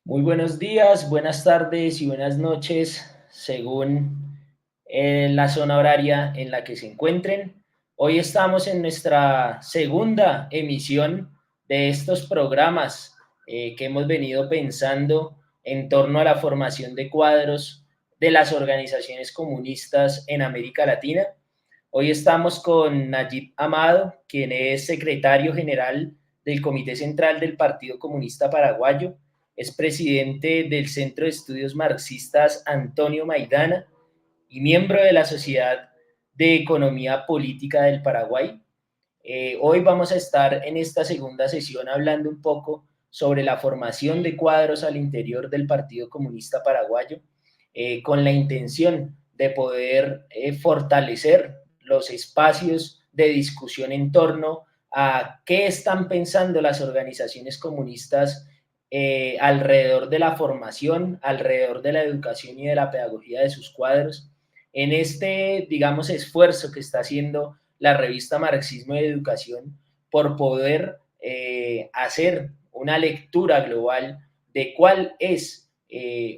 Muy buenos días, buenas tardes y buenas noches, según la zona horaria en la que se encuentren. Hoy estamos en nuestra segunda emisión de estos programas que hemos venido pensando en torno a la formación de cuadros de las organizaciones comunistas en América Latina. Hoy estamos con Nayib Amado, quien es secretario general del Comité Central del Partido Comunista Paraguayo, es presidente del Centro de Estudios Marxistas Antonio Maidana y miembro de la Sociedad de Economía Política del Paraguay. Hoy vamos a estar en esta segunda sesión hablando un poco sobre la formación de cuadros al interior del Partido Comunista Paraguayo, con la intención de poder fortalecer los espacios de discusión en torno a qué están pensando las organizaciones comunistas alrededor de la formación, alrededor de la educación y de la pedagogía de sus cuadros, en este, digamos, esfuerzo que está haciendo la revista Marxismo y Educación por poder hacer una lectura global de cuál es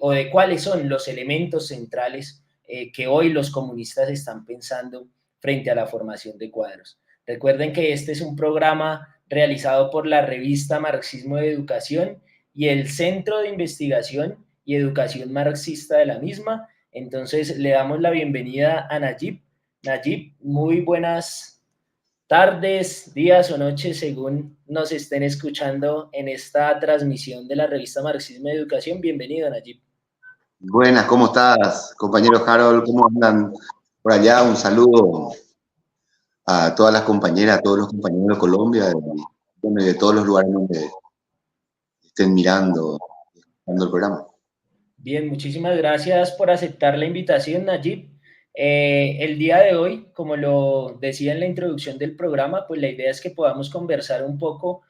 o de cuáles son los elementos centrales que hoy los comunistas están pensando frente a la formación de cuadros. Recuerden que este es un programa realizado por la revista Marxismo de Educación y el Centro de Investigación y Educación Marxista de la misma. Entonces le damos la bienvenida a Nayib. Nayib, muy buenas tardes, días o noches, según nos estén escuchando en esta transmisión de la revista Marxismo y Educación. Bienvenido, Nayib. Buenas, ¿cómo estás, compañero Harold? ¿Cómo andan por allá? Un saludo a todas las compañeras, a todos los compañeros de Colombia y de todos los lugares donde estén mirando, escuchando el programa. Bien, muchísimas gracias por aceptar la invitación, Nayib. El día de hoy, como lo decía en la introducción del programa, pues la idea es que podamos conversar un poco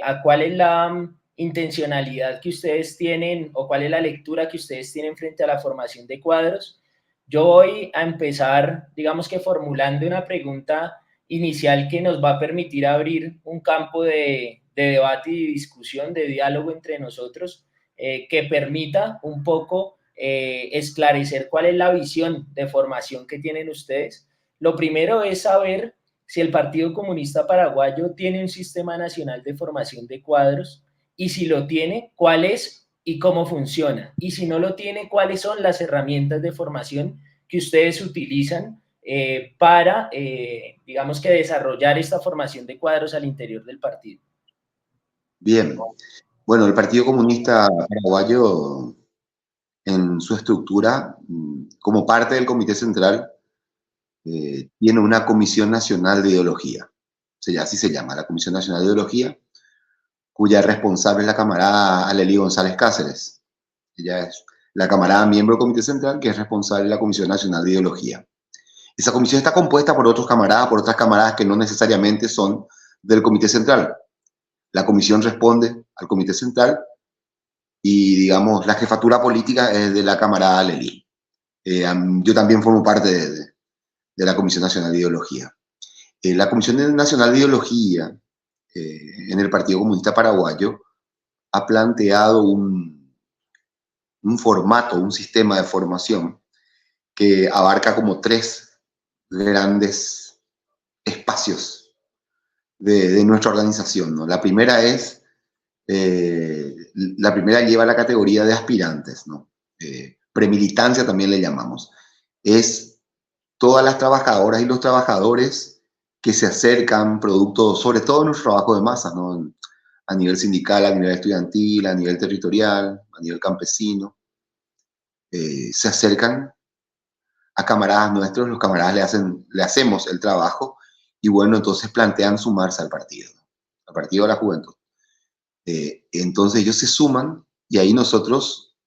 a cuál es la intencionalidad que ustedes tienen o cuál es la lectura que ustedes tienen frente a la formación de cuadros. Yo voy a empezar, digamos que formulando una pregunta inicial que nos va a permitir abrir un campo de debate y discusión, de diálogo entre nosotros que permita un poco esclarecer cuál es la visión de formación que tienen ustedes. Lo primero es saber si el Partido Comunista Paraguayo tiene un sistema nacional de formación de cuadros y si lo tiene, cuál es y cómo funciona. Y si no lo tiene, cuáles son las herramientas de formación que ustedes utilizan para, digamos que, desarrollar esta formación de cuadros al interior del partido. Bien, bueno, el Partido Comunista Paraguayo, en su estructura, como parte del Comité Central, tiene una Comisión Nacional de Ideología. Así se llama, la Comisión Nacional de Ideología, cuya responsable es la camarada Alelí González Cáceres. Ella es la camarada miembro del Comité Central, que es responsable de la Comisión Nacional de Ideología. Esa comisión está compuesta por otros camaradas, por otras camaradas que no necesariamente son del Comité Central. La comisión responde al Comité Central y, digamos, la jefatura política es de la camarada Lely. Yo también formo parte de la Comisión Nacional de Ideología. La Comisión Nacional de Ideología en el Partido Comunista Paraguayo ha planteado un formato, un sistema de formación que abarca como tres grandes espacios de nuestra organización, ¿no? La primera lleva la categoría de aspirantes, ¿no? Premilitancia también le llamamos. Es todas las trabajadoras y los trabajadores que se acercan producto, sobre todo en nuestro trabajo de masa, ¿no? A nivel sindical, a nivel estudiantil, a nivel territorial, a nivel campesino, se acercan a camaradas nuestros, los camaradas le hacemos el trabajo y bueno, entonces plantean sumarse al partido de la juventud. Entonces ellos se suman y ahí nosotros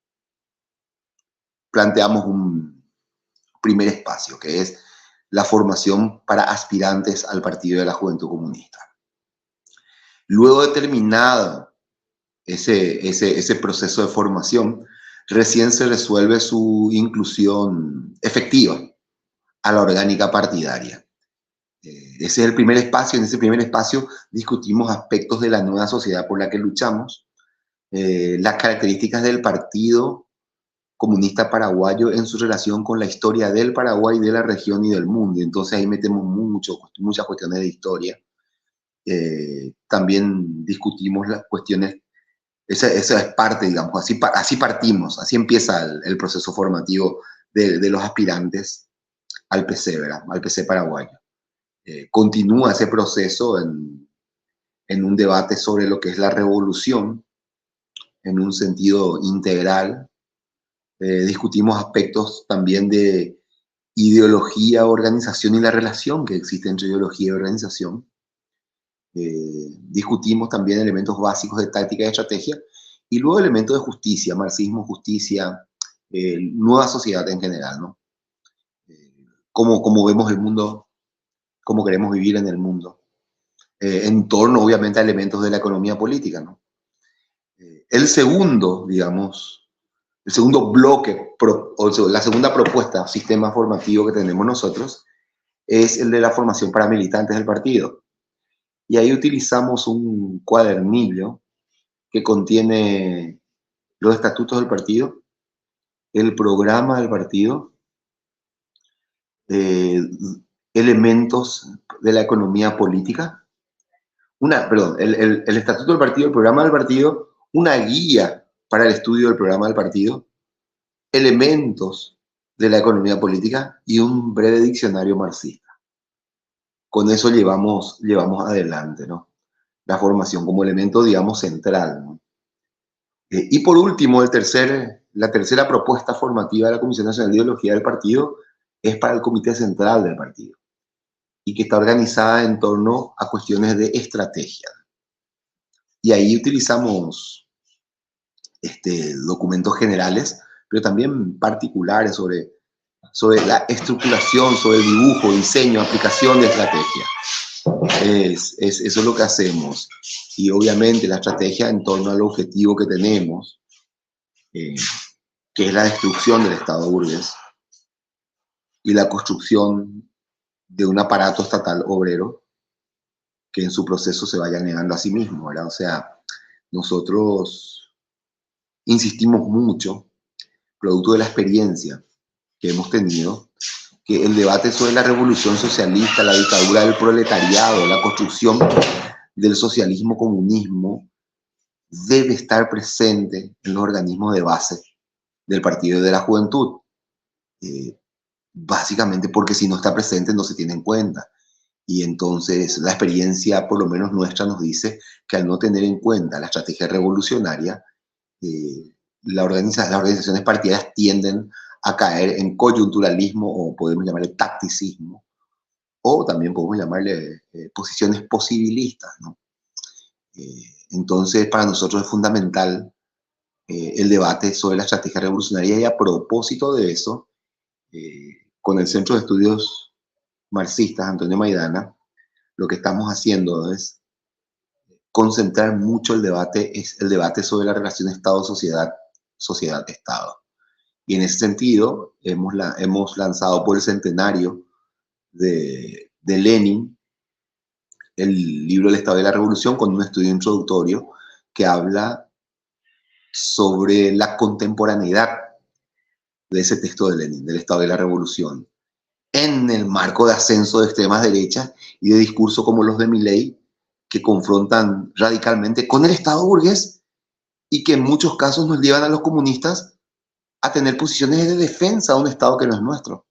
planteamos un primer espacio, que es la formación para aspirantes al Partido de la Juventud Comunista. Luego de terminado ese proceso de formación, recién se resuelve su inclusión efectiva a la orgánica partidaria. Ese es el primer espacio. En ese primer espacio discutimos aspectos de la nueva sociedad por la que luchamos, las características del Partido Comunista Paraguayo en su relación con la historia del Paraguay, de la región y del mundo. Entonces ahí metemos muchas cuestiones de historia. También discutimos las cuestiones, esa es parte, digamos, así partimos, así empieza el proceso formativo de los aspirantes al PC, ¿verdad? Al PC paraguayo. Continúa ese proceso en un debate sobre lo que es la revolución en un sentido integral. Discutimos aspectos también de ideología, organización y la relación que existe entre ideología y organización. Discutimos también elementos básicos de táctica y estrategia, y luego elementos de justicia, marxismo, justicia, nueva sociedad en general, ¿no? Cómo vemos el mundo, cómo queremos vivir en el mundo, en torno obviamente a elementos de la economía política, ¿no? El segundo, digamos, el segundo bloque, la segunda propuesta, sistema formativo que tenemos nosotros, es el de la formación para militantes del partido. Y ahí utilizamos un cuadernillo que contiene los estatutos del partido, el programa del partido, elementos de la economía política, el estatuto del partido, el programa del partido, una guía para el estudio del programa del partido, elementos de la economía política y un breve diccionario marxista. Con eso llevamos adelante, ¿no? La formación como elemento, digamos, central, ¿no? Y por último, la tercera propuesta formativa de la Comisión Nacional de Ideología del Partido es para el Comité Central del Partido y que está organizada en torno a cuestiones de estrategia. Y ahí utilizamos documentos generales, pero también particulares sobre la estructuración, sobre el dibujo, diseño, aplicación de estrategia. Eso es lo que hacemos. Y obviamente la estrategia en torno al objetivo que tenemos, que es la destrucción del Estado burgués y la construcción de un aparato estatal obrero que en su proceso se vaya negando a sí mismo, ¿verdad? O sea, nosotros insistimos mucho, producto de la experiencia que hemos tenido, que el debate sobre la revolución socialista, la dictadura del proletariado, la construcción del socialismo-comunismo, debe estar presente en los organismos de base del Partido y de la Juventud. Básicamente porque si no está presente no se tiene en cuenta. Y entonces la experiencia, por lo menos nuestra, nos dice que al no tener en cuenta la estrategia revolucionaria, las organizaciones partidarias tienden a caer en coyunturalismo, o podemos llamarle tacticismo, o también podemos llamarle posiciones posibilistas, ¿no? Entonces, para nosotros es fundamental el debate sobre la estrategia revolucionaria, y a propósito de eso, con el Centro de Estudios Marxistas Antonio Maidana, lo que estamos haciendo es concentrar mucho el debate sobre la relación Estado-sociedad, sociedad-Estado. Y en ese sentido, hemos lanzado por el centenario de Lenin el libro El Estado de la Revolución, con un estudio introductorio que habla sobre la contemporaneidad de ese texto de Lenin, del Estado de la Revolución, en el marco de ascenso de extremas derechas y de discursos como los de Milei, que confrontan radicalmente con el Estado burgués y que en muchos casos nos llevan a los comunistas a tener posiciones de defensa de un Estado que no es nuestro.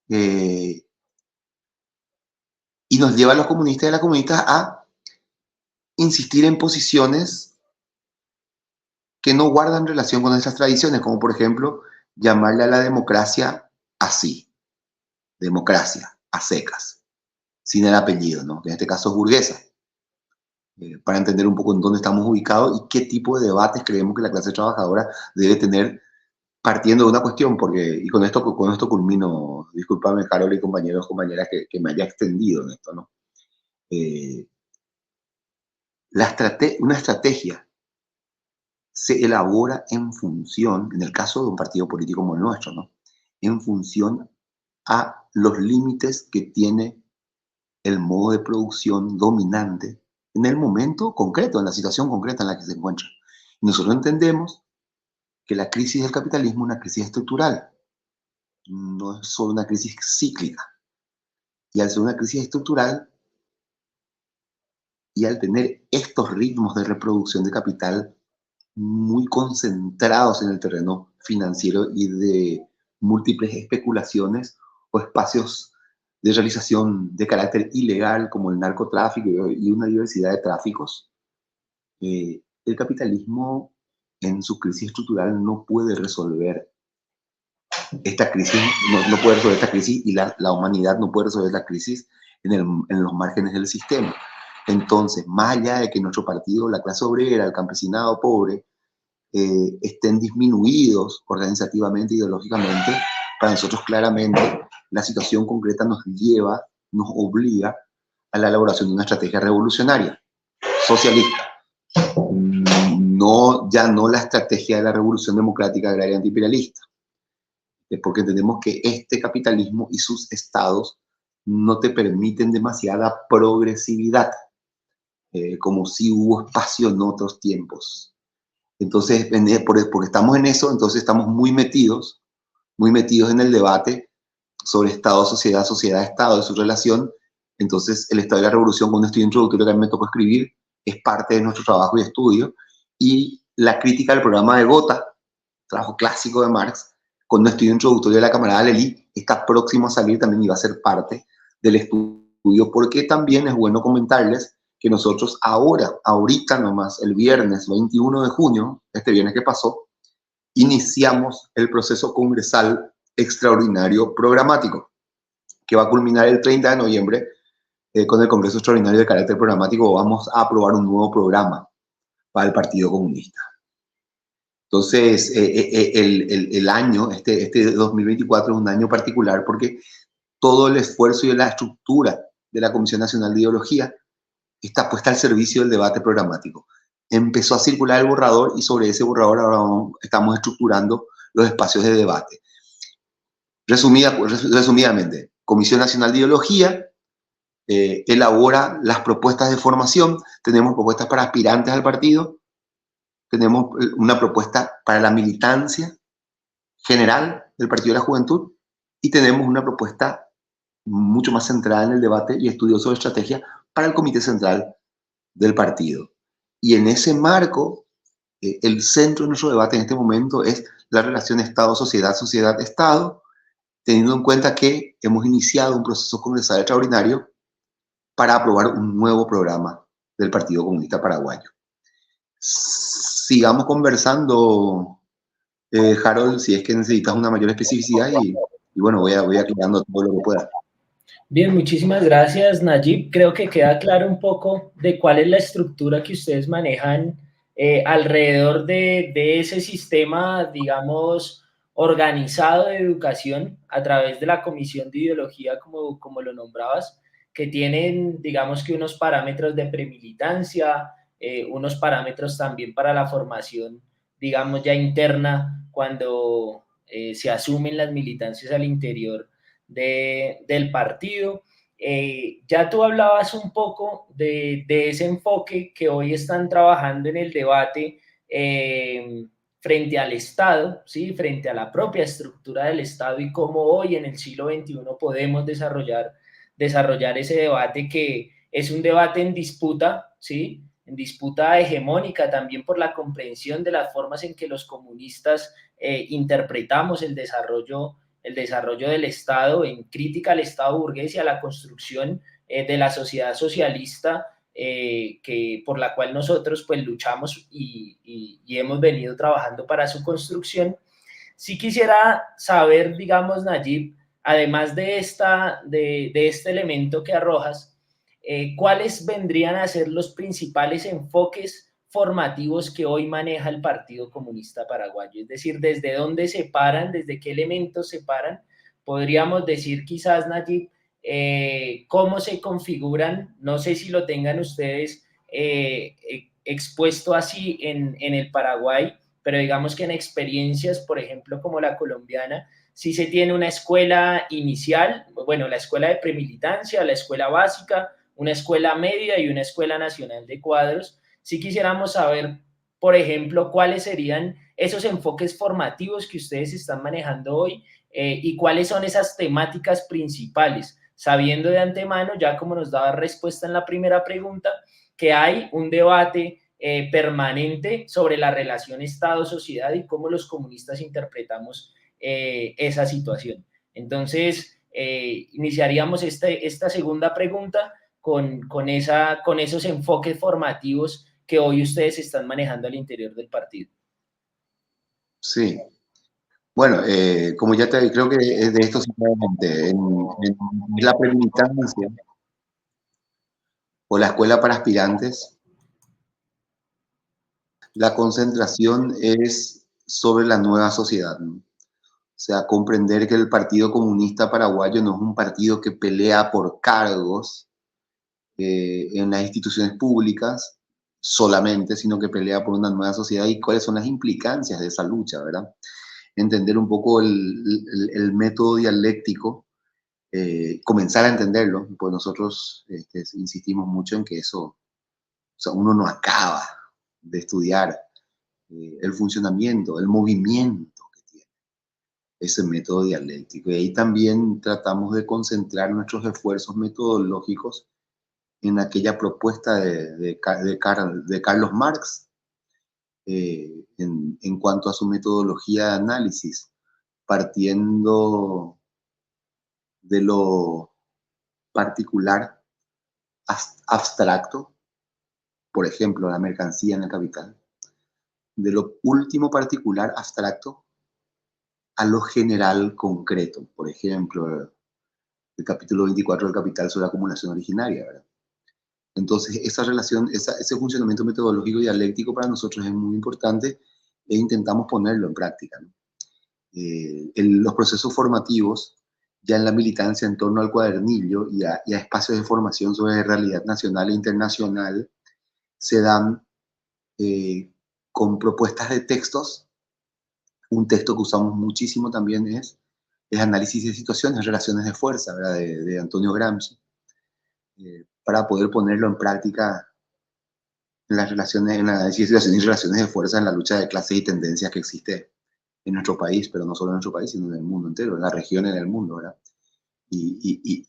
Y nos lleva a los comunistas y a las comunistas a insistir en posiciones que no guardan relación con esas tradiciones, como por ejemplo llamarle a la democracia así, democracia, a secas, sin el apellido, ¿no? Que en este caso es burguesa, para entender un poco en dónde estamos ubicados y qué tipo de debates creemos que la clase trabajadora debe tener, partiendo de una cuestión, porque, y con esto culmino, discúlpame, Carol y compañeros, compañeras, que me haya extendido en esto, ¿no? Una estrategia se elabora en función, en el caso de un partido político como el nuestro, ¿no? En función a los límites que tiene el modo de producción dominante en el momento concreto, en la situación concreta en la que se encuentra. Nosotros entendemos que la crisis del capitalismo es una crisis estructural, no es solo una crisis cíclica. Y al ser una crisis estructural y al tener estos ritmos de reproducción de capital muy concentrados en el terreno financiero y de múltiples especulaciones o espacios de realización de carácter ilegal como el narcotráfico y una diversidad de tráficos, el capitalismo en su crisis estructural no puede resolver esta crisis, no puede resolver esta crisis y la humanidad no puede resolver la crisis en los márgenes del sistema. Entonces, más allá de que nuestro partido, la clase obrera, el campesinado pobre, estén disminuidos organizativamente, ideológicamente, para nosotros claramente la situación concreta nos lleva, nos obliga a la elaboración de una estrategia revolucionaria, socialista. No, ya no la estrategia de la revolución democrática agraria antiimperialista, porque entendemos que este capitalismo y sus estados no te permiten demasiada progresividad, como si hubo espacio en otros tiempos. Entonces, porque estamos en eso, entonces estamos muy metidos en el debate sobre Estado, sociedad, sociedad-Estado, y su relación. Entonces, el Estado y la Revolución, con un estudio introductorio que a mí me tocó escribir, es parte de nuestro trabajo y estudio. Y la crítica del programa de Gotha, trabajo clásico de Marx, con un estudio introductorio de la camarada Lely, está próximo a salir también y va a ser parte del estudio, porque también es bueno comentarles que nosotros ahorita nomás, el viernes 21 de junio, este viernes que pasó, iniciamos el proceso congresal extraordinario programático, que va a culminar el 30 de noviembre con el Congreso Extraordinario de Carácter Programático. Vamos a aprobar un nuevo programa para el Partido Comunista. Entonces, el año, este 2024 es un año particular porque todo el esfuerzo y la estructura de la Comisión Nacional de Ideología está puesta al servicio del debate programático. Empezó a circular el borrador y sobre ese borrador ahora estamos estructurando los espacios de debate. Resumidamente, Comisión Nacional de Ideología elabora las propuestas de formación. Tenemos propuestas para aspirantes al partido, tenemos una propuesta para la militancia general del Partido de la Juventud y tenemos una propuesta mucho más centrada en el debate y estudio sobre estrategia para el Comité Central del partido. Y en ese marco, el centro de nuestro debate en este momento es la relación Estado-sociedad, sociedad-Estado, teniendo en cuenta que hemos iniciado un proceso congresal extraordinario para aprobar un nuevo programa del Partido Comunista Paraguayo. Sigamos conversando, Harold, si es que necesitas una mayor especificidad y bueno, voy aclarando todo lo que pueda. Bien, muchísimas gracias, Nayib. Creo que queda claro un poco de cuál es la estructura que ustedes manejan alrededor de ese sistema, digamos, organizado de educación a través de la Comisión de Ideología, como lo nombrabas, que tienen, digamos que unos parámetros de premilitancia, unos parámetros también para la formación, digamos, ya interna, cuando se asumen las militancias al interior del partido. Ya tú hablabas un poco de ese enfoque que hoy están trabajando en el debate frente al Estado, ¿sí? Frente a la propia estructura del Estado y cómo hoy en el siglo XXI podemos desarrollar ese debate que es un debate en disputa, ¿sí? En disputa hegemónica también por la comprensión de las formas en que los comunistas interpretamos el desarrollo del Estado, en crítica al Estado burgués y a la construcción de la sociedad socialista por la cual nosotros pues luchamos y hemos venido trabajando para su construcción. Sí quisiera saber, digamos, Nayib, además de este elemento que arrojas, ¿cuáles vendrían a ser los principales enfoques formativos que hoy maneja el Partido Comunista Paraguayo? Es decir, ¿desde dónde se paran, desde qué elementos se paran? Podríamos decir quizás, Nayib, cómo se configuran, no sé si lo tengan ustedes expuesto así en el Paraguay, pero digamos que en experiencias, por ejemplo, como la colombiana, sí se tiene una escuela inicial, bueno, la escuela de premilitancia, la escuela básica, una escuela media y una escuela nacional de cuadros. Sí quisiéramos saber por ejemplo, cuáles serían esos enfoques formativos que ustedes están manejando hoy y cuáles son esas temáticas principales, sabiendo de antemano, ya como nos daba respuesta en la primera pregunta, que hay un debate permanente sobre la relación Estado-sociedad y cómo los comunistas interpretamos esa situación. Entonces, iniciaríamos esta segunda pregunta con esos enfoques formativos que hoy ustedes están manejando al interior del partido. Sí. Bueno, como ya te creo que es de esto simplemente, en la premilitancia o la escuela para aspirantes, la concentración es sobre la nueva sociedad, ¿no? O sea, comprender que el Partido Comunista Paraguayo no es un partido que pelea por cargos en las instituciones públicas solamente, sino que pelea por una nueva sociedad y cuáles son las implicancias de esa lucha, ¿verdad? Entender un poco el método dialéctico, comenzar a entenderlo, pues nosotros insistimos mucho en que eso, o sea, uno no acaba de estudiar el funcionamiento, el movimiento que tiene ese método dialéctico. Y ahí también tratamos de concentrar nuestros esfuerzos metodológicos en aquella propuesta de Carlos Marx en cuanto a su metodología de análisis, partiendo de lo particular abstracto, por ejemplo, la mercancía en el capital, de lo último particular abstracto a lo general concreto, por ejemplo, el capítulo 24 del Capital sobre la acumulación originaria, ¿verdad? Entonces, esa relación, ese funcionamiento metodológico y dialéctico para nosotros es muy importante e intentamos ponerlo en práctica, ¿no? Los procesos formativos, ya en la militancia en torno al cuadernillo y a espacios de formación sobre realidad nacional e internacional, se dan con propuestas de textos. Un texto que usamos muchísimo también es Análisis de situaciones, relaciones de fuerza, ¿verdad? De Antonio Gramsci, para poder ponerlo en práctica en las relaciones, en el análisis de situaciones y relaciones de fuerza en la lucha de clases y tendencias que existe en nuestro país, pero no solo en nuestro país, sino en el mundo entero, en la región, en el mundo, ¿verdad? Y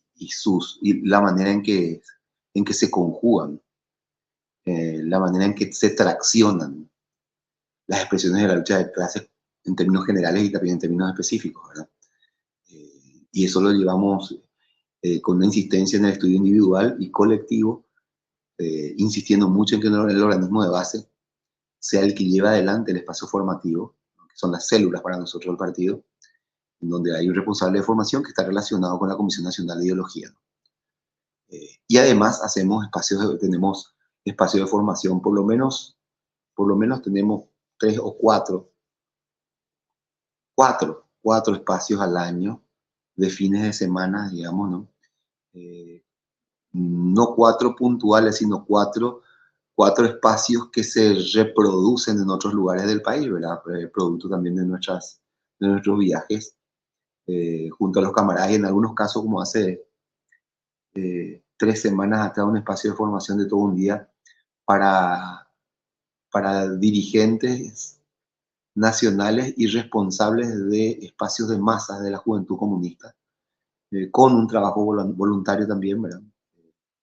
la manera en que se conjugan, la manera en que se traccionan las expresiones de la lucha de clases en términos generales y también en términos específicos, ¿verdad? Y eso lo llevamos con una insistencia en el estudio individual y colectivo, insistiendo mucho en que el organismo de base sea el que lleva adelante el espacio formativo, que son las células para nosotros del partido, en donde hay un responsable de formación que está relacionado con la Comisión Nacional de Ideología, ¿no? Y además tenemos espacios de formación, por lo menos tenemos 3 o 4 espacios al año de fines de semana, digamos, ¿no? No 4 puntuales, sino 4 espacios que se reproducen en otros lugares del país, ¿verdad? Producto también de nuestros viajes junto a los camaradas y en algunos casos, como hace 3 semanas atrás, un espacio de formación de todo un día para, para dirigentes nacionales y responsables de espacios de masas de la juventud comunista, con un trabajo voluntario también, ¿verdad?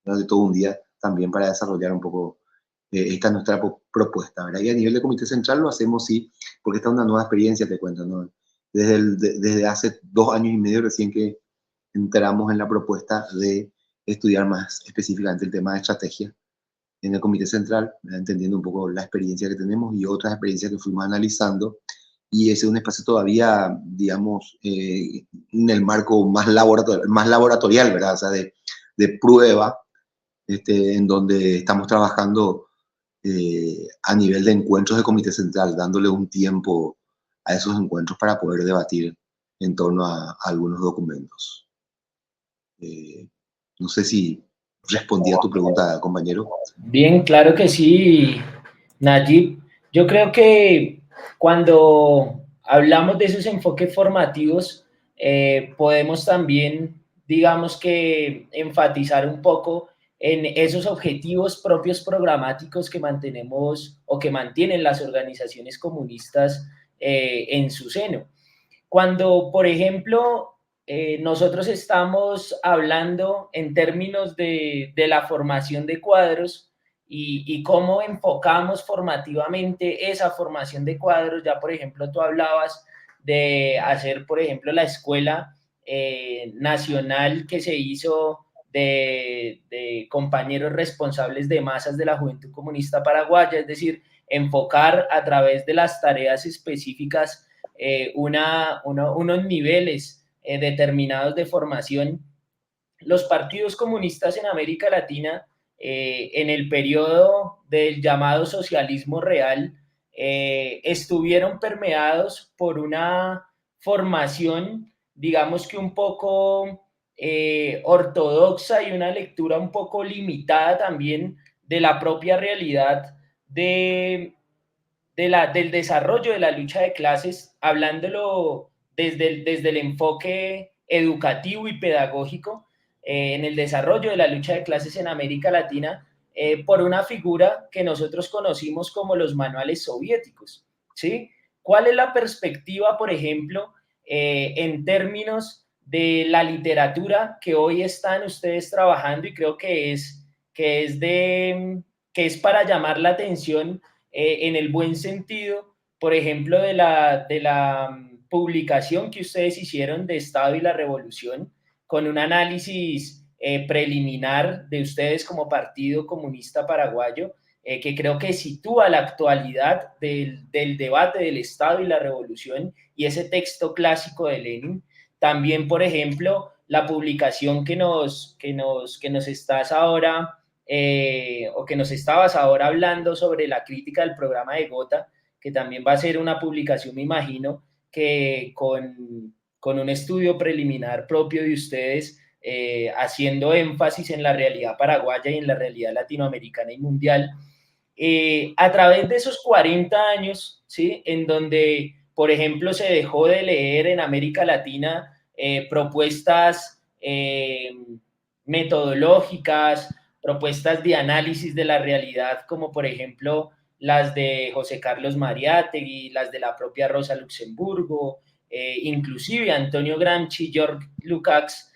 De todo un día también para desarrollar un poco esta nuestra propuesta, ¿verdad? Y a nivel de Comité Central lo hacemos, sí, porque esta es una nueva experiencia, te cuento, ¿no? Desde hace 2 años y medio recién que entramos en la propuesta de estudiar más específicamente el tema de estrategia en el Comité Central, entendiendo un poco la experiencia que tenemos y otras experiencias que fuimos analizando. Y ese es un espacio todavía, digamos, en el marco más laboratorial, ¿verdad? O sea, de prueba, en donde estamos trabajando a nivel de encuentros de Comité Central, dándole un tiempo a esos encuentros para poder debatir en torno a algunos documentos. No sé si respondí a tu pregunta, compañero. Bien, claro que sí, Nayib. Yo creo que cuando hablamos de esos enfoques formativos, podemos también, digamos que, enfatizar un poco en esos objetivos propios programáticos que mantenemos o que mantienen las organizaciones comunistas en su seno. Cuando, por ejemplo, nosotros estamos hablando en términos de la formación de cuadros y cómo enfocamos formativamente esa formación de cuadros, ya por ejemplo tú hablabas de hacer, por ejemplo, la escuela nacional que se hizo de compañeros responsables de masas de la Juventud Comunista Paraguaya, es decir, enfocar a través de las tareas específicas unos niveles determinados de formación. Los partidos comunistas en América Latina, en el periodo del llamado socialismo real, estuvieron permeados por una formación, digamos que un poco ortodoxa y una lectura un poco limitada también de la propia realidad del desarrollo de la lucha de clases, hablándolo desde el enfoque educativo y pedagógico, en el desarrollo de la lucha de clases en América Latina, por una figura que nosotros conocimos como los manuales soviéticos, ¿sí? ¿Cuál es la perspectiva, por ejemplo, en términos de la literatura que hoy están ustedes trabajando y creo que es para llamar la atención en el buen sentido, por ejemplo, de la publicación que ustedes hicieron de Estado y la Revolución, con un análisis preliminar de ustedes como Partido Comunista Paraguayo, que creo que sitúa la actualidad del debate del Estado y la Revolución y ese texto clásico de Lenin. También, por ejemplo, la publicación que nos estás ahora o que nos estabas ahora hablando sobre la crítica del programa de Gotha, que también va a ser una publicación, me imagino, que con un estudio preliminar propio de ustedes, haciendo énfasis en la realidad paraguaya y en la realidad latinoamericana y mundial, a través de esos 40 años, ¿sí? En donde, por ejemplo, se dejó de leer en América Latina propuestas metodológicas, propuestas de análisis de la realidad, como por ejemplo las de José Carlos Mariátegui, las de la propia Rosa Luxemburgo, inclusive Antonio Gramsci, George Lukács.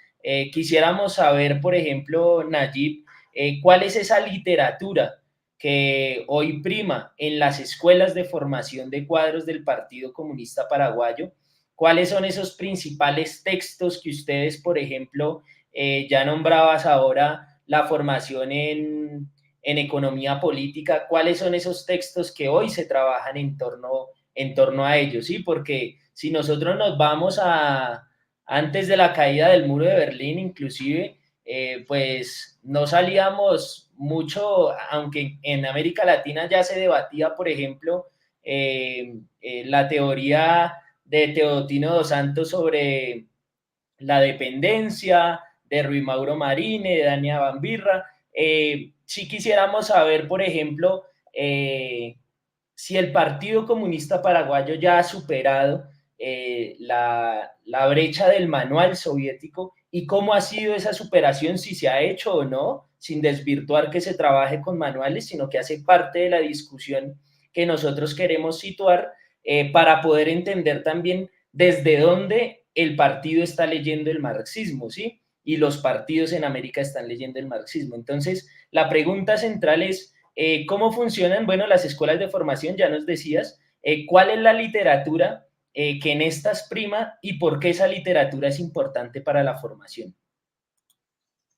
Quisiéramos saber, por ejemplo, Nayib, cuál es esa literatura que hoy prima en las escuelas de formación de cuadros del Partido Comunista Paraguayo. ¿Cuáles son esos principales textos que ustedes, por ejemplo, ya nombrabas ahora la formación en economía política? ¿Cuáles son esos textos que hoy se trabajan en torno a ellos? ¿Sí? Porque si nosotros nos vamos a antes de la caída del muro de Berlín, inclusive, pues no salíamos mucho, aunque en América Latina ya se debatía, por ejemplo, la teoría de Teodotino dos Santos sobre la dependencia, de Rui Mauro Marine, de Dania Bambirra. Si quisiéramos saber, por ejemplo, si el Partido Comunista Paraguayo ya ha superado la brecha del manual soviético y cómo ha sido esa superación, si se ha hecho o no, sin desvirtuar que se trabaje con manuales, sino que hace parte de la discusión que nosotros queremos situar para poder entender también desde dónde el partido está leyendo el marxismo, ¿sí? Y los partidos en América están leyendo el marxismo. Entonces, la pregunta central es, ¿cómo funcionan? Bueno, las escuelas de formación, ya nos decías, ¿cuál es la literatura que en estas prima y por qué esa literatura es importante para la formación?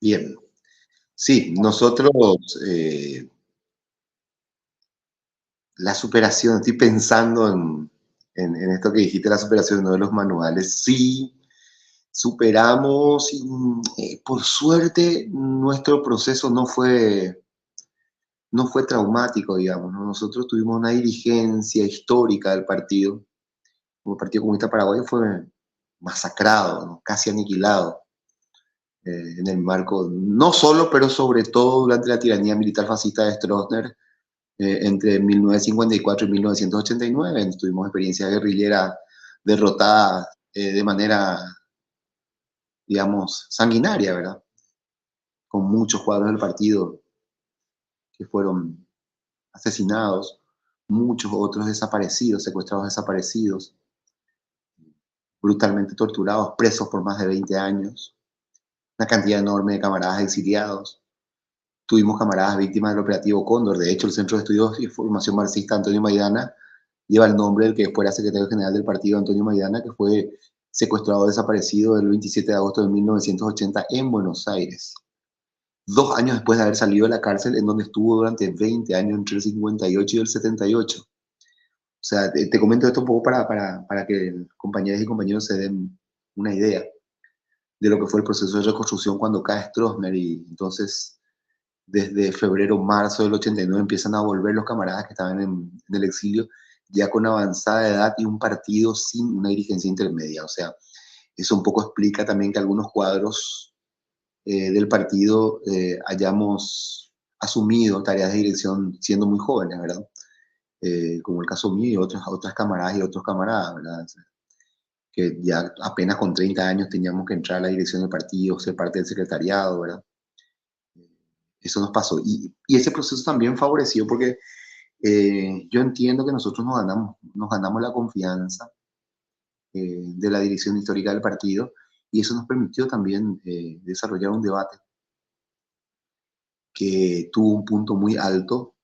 Bien, sí, nosotros, la superación, estoy pensando en esto que dijiste, la superación, ¿no? De los manuales, sí, superamos, y, por suerte nuestro proceso no fue traumático, digamos, ¿no? Nosotros tuvimos una dirigencia histórica del partido, como el Partido Comunista Paraguayo fue masacrado, ¿no? Casi aniquilado, en el marco, no solo, pero sobre todo durante la tiranía militar fascista de Stroessner, entre 1954 y 1989. Tuvimos experiencia guerrillera derrotada de manera, digamos, sanguinaria, ¿verdad? con muchos cuadros del partido que fueron asesinados, muchos otros desaparecidos, secuestrados desaparecidos, brutalmente torturados, presos por más de 20 años, una cantidad enorme de camaradas exiliados. Tuvimos camaradas víctimas del operativo Cóndor. De hecho, el Centro de Estudios y Formación Marxista Antonio Maidana lleva el nombre del que fuera secretario general del partido, Antonio Maidana, que fue secuestrado, desaparecido el 27 de agosto de 1980 en Buenos Aires. 2 años después de haber salido de la cárcel, en donde estuvo durante 20 años, entre el 58 y el 78. O sea, te comento esto un poco para que compañeras y compañeros se den una idea de lo que fue el proceso de reconstrucción cuando cae Stroessner, y entonces desde febrero, marzo del 89 empiezan a volver los camaradas que estaban en el exilio, ya con avanzada edad y un partido sin una dirigencia intermedia. O sea, eso un poco explica también que algunos cuadros del partido hayamos asumido tareas de dirección siendo muy jóvenes, ¿verdad? Como el caso mío y otras camaradas y otros camaradas, ¿verdad? Que ya apenas con 30 años teníamos que entrar a la dirección del partido, ser parte del secretariado, ¿verdad? Eso nos pasó. Y ese proceso también favoreció porque yo entiendo que nosotros nos ganamos la confianza de la dirección histórica del partido, y eso nos permitió también desarrollar un debate que tuvo un punto muy alto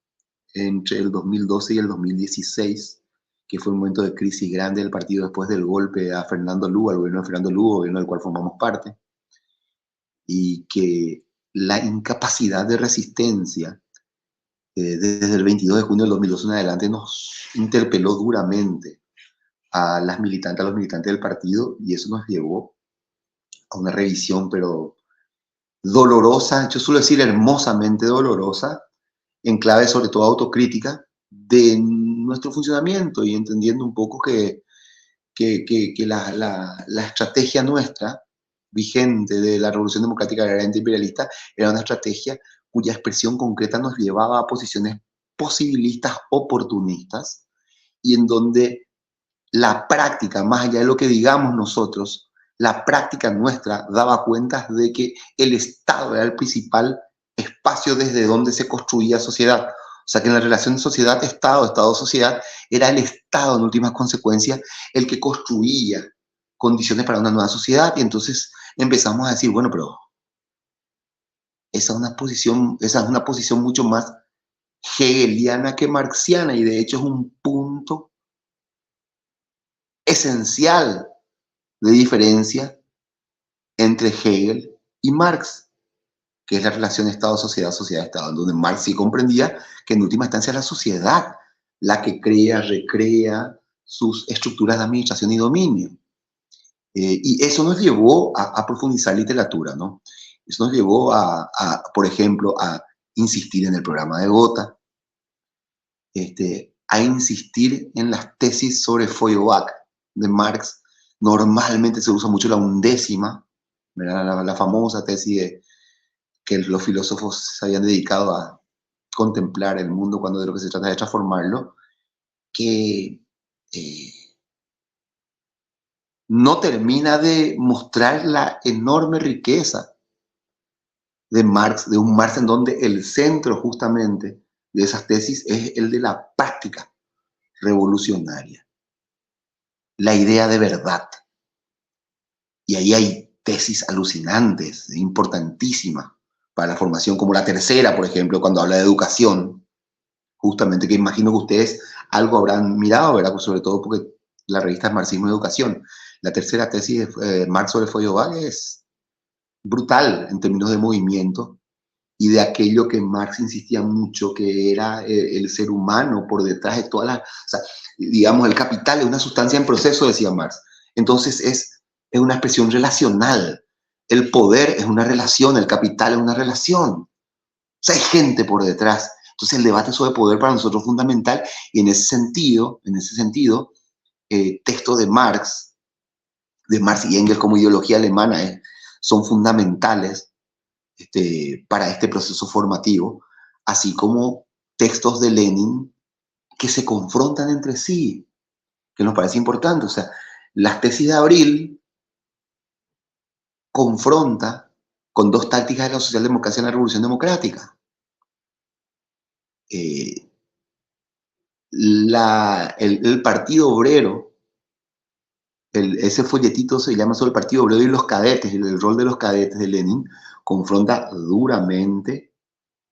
entre el 2012 y el 2016, que fue un momento de crisis grande del partido después del golpe a Fernando Lugo, al gobierno de Fernando Lugo, gobierno del cual formamos parte, y que la incapacidad de resistencia desde el 22 de junio del 2012 en adelante nos interpeló duramente a los militantes del partido, y eso nos llevó a una revisión, pero dolorosa, yo suelo decir hermosamente dolorosa, en clave sobre todo autocrítica, de nuestro funcionamiento, y entendiendo un poco que la estrategia nuestra, vigente de la Revolución Democrática Agraria Antiimperialista, era una estrategia cuya expresión concreta nos llevaba a posiciones posibilistas, oportunistas, y en donde la práctica, más allá de lo que digamos nosotros, la práctica nuestra daba cuenta de que el Estado era el principal espacio desde donde se construía sociedad. O sea, que en la relación sociedad-Estado, Estado-sociedad, era el Estado, en últimas consecuencias, el que construía condiciones para una nueva sociedad. Y entonces empezamos a decir, bueno, pero esa es una posición mucho más hegeliana que marxiana, y de hecho es un punto esencial de diferencia entre Hegel y Marx, que es la relación Estado-sociedad, sociedad-Estado, donde Marx sí comprendía que en última instancia es la sociedad la que crea, recrea sus estructuras de administración y dominio. Y eso nos llevó a profundizar literatura, ¿no? Eso nos llevó por ejemplo, a insistir en el programa de Gotha, a insistir en las tesis sobre Feuerbach de Marx. Normalmente se usa mucho la undécima, la famosa tesis que los filósofos se habían dedicado a contemplar el mundo cuando de lo que se trata es de transformarlo, que no termina de mostrar la enorme riqueza de Marx, de un Marx en donde el centro justamente de esas tesis es el de la práctica revolucionaria, la idea de verdad. Y ahí hay tesis alucinantes, importantísimas para la formación, como la tercera, por ejemplo, cuando habla de educación, justamente, que imagino que ustedes algo habrán mirado, ¿verdad? Pues sobre todo porque la revista es Marxismo y Educación. La tercera tesis de Marx sobre Feuerbach es brutal en términos de movimiento y de aquello que Marx insistía mucho, que era el ser humano por detrás de todas las... O sea, digamos, el capital es una sustancia en proceso, decía Marx. Entonces es una expresión relacional. El poder es una relación, el capital es una relación. O sea, hay gente por detrás. Entonces el debate sobre poder para nosotros es fundamental, y en ese sentido, textos de Marx y Engels como ideología alemana son fundamentales para este proceso formativo, así como textos de Lenin que se confrontan entre sí, que nos parece importante. O sea, las tesis de Abril confronta con dos tácticas de la socialdemocracia en la Revolución Democrática. El Partido Obrero, ese folletito se llama sobre el Partido Obrero y los cadetes, el rol de los cadetes de Lenin, confronta duramente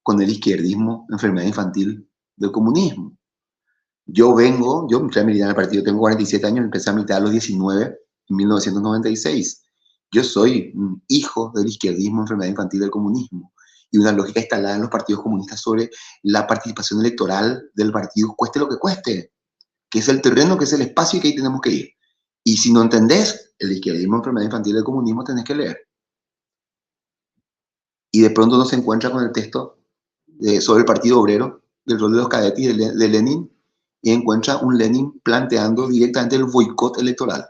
con el izquierdismo, enfermedad infantil del comunismo. Yo entré a militar en el partido, tengo 47 años, empecé a militar a los 19, en 1996. Yo soy un hijo del izquierdismo, enfermedad infantil del comunismo, y una lógica instalada en los partidos comunistas sobre la participación electoral del partido, cueste lo que cueste, que es el terreno, que es el espacio y que ahí tenemos que ir. Y si no entendés el izquierdismo, enfermedad infantil del comunismo, tenés que leer. Y de pronto uno se encuentra con el texto sobre el Partido Obrero, del rol de los cadetes de Lenin, y encuentra un Lenin planteando directamente el boicot electoral,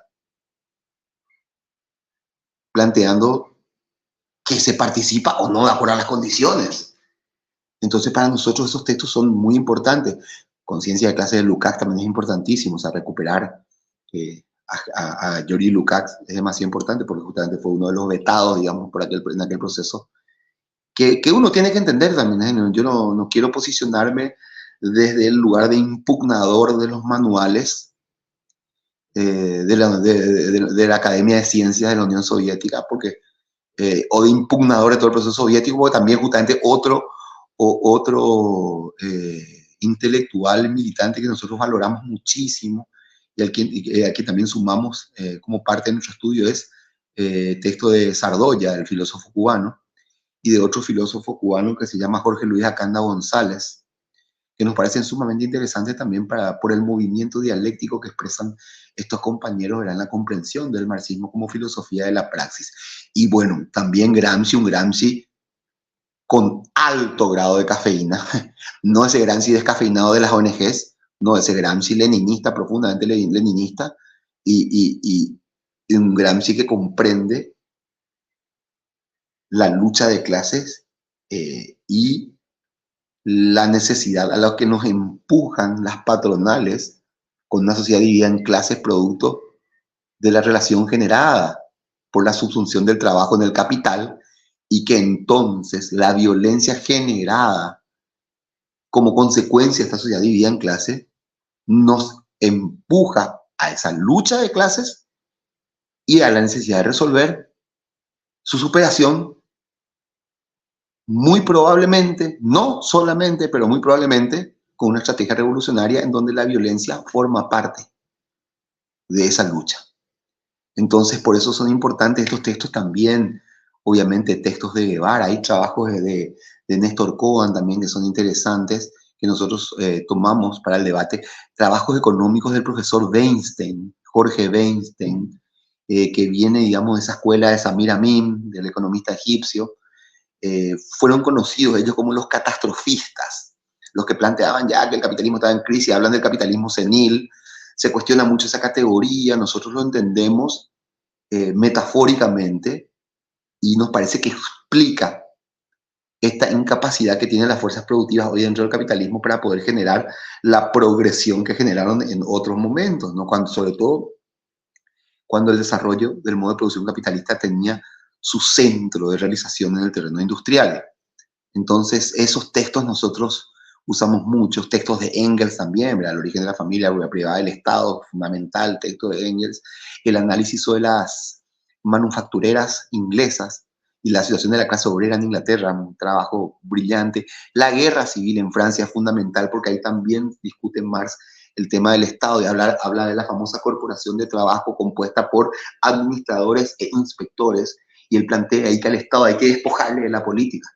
planteando que se participa o no de acuerdo a las condiciones. Entonces, para nosotros esos textos son muy importantes. Conciencia de clase de Lukács también es importantísimo, o sea, recuperar a Georgi Lukács es demasiado importante porque justamente fue uno de los vetados, digamos, en aquel proceso, que uno tiene que entender también. Yo no quiero posicionarme desde el lugar de impugnador de los manuales de la Academia de Ciencias de la Unión Soviética, porque, o de impugnador de todo el proceso soviético, porque también justamente otro intelectual militante que nosotros valoramos muchísimo y al que también sumamos como parte de nuestro estudio es texto de Sardoya, el filósofo cubano, y de otro filósofo cubano que se llama Jorge Luis Acanda González, que nos parecen sumamente interesantes también por el movimiento dialéctico que expresan estos compañeros en la comprensión del marxismo como filosofía de la praxis. Y bueno, también un Gramsci con alto grado de cafeína, no ese Gramsci descafeinado de las ONGs, no ese Gramsci leninista, profundamente leninista, y un Gramsci que comprende la lucha de clases y la necesidad a la que nos empujan las patronales con una sociedad dividida en clases producto de la relación generada por la subsunción del trabajo en el capital, y que entonces la violencia generada como consecuencia de esta sociedad dividida en clases nos empuja a esa lucha de clases y a la necesidad de resolver su superación, muy probablemente, no solamente, pero muy probablemente, con una estrategia revolucionaria en donde la violencia forma parte de esa lucha. Entonces, por eso son importantes estos textos también, obviamente textos de Guevara, hay trabajos de Néstor Cohen también que son interesantes, que nosotros tomamos para el debate, trabajos económicos del profesor Weinstein, Jorge Weinstein, que viene, digamos, de esa escuela de Samir Amin, del economista egipcio. Fueron conocidos ellos como los catastrofistas, los que planteaban ya que el capitalismo estaba en crisis, hablan del capitalismo senil, se cuestiona mucho esa categoría, nosotros lo entendemos metafóricamente y nos parece que explica esta incapacidad que tienen las fuerzas productivas hoy dentro del capitalismo para poder generar la progresión que generaron en otros momentos, ¿no? Sobre todo cuando el desarrollo del modo de producción capitalista tenía su centro de realización en el terreno industrial. Entonces, esos textos nosotros usamos muchos, textos de Engels también, ¿verdad? El origen de la familia, la propiedad privada del Estado, fundamental, texto de Engels, el análisis sobre las manufactureras inglesas y la situación de la clase obrera en Inglaterra, un trabajo brillante. La guerra civil en Francia es fundamental porque ahí también discute Marx el tema del Estado y habla de la famosa corporación de trabajo compuesta por administradores e inspectores, y él plantea ahí que al Estado hay que despojarle de la política.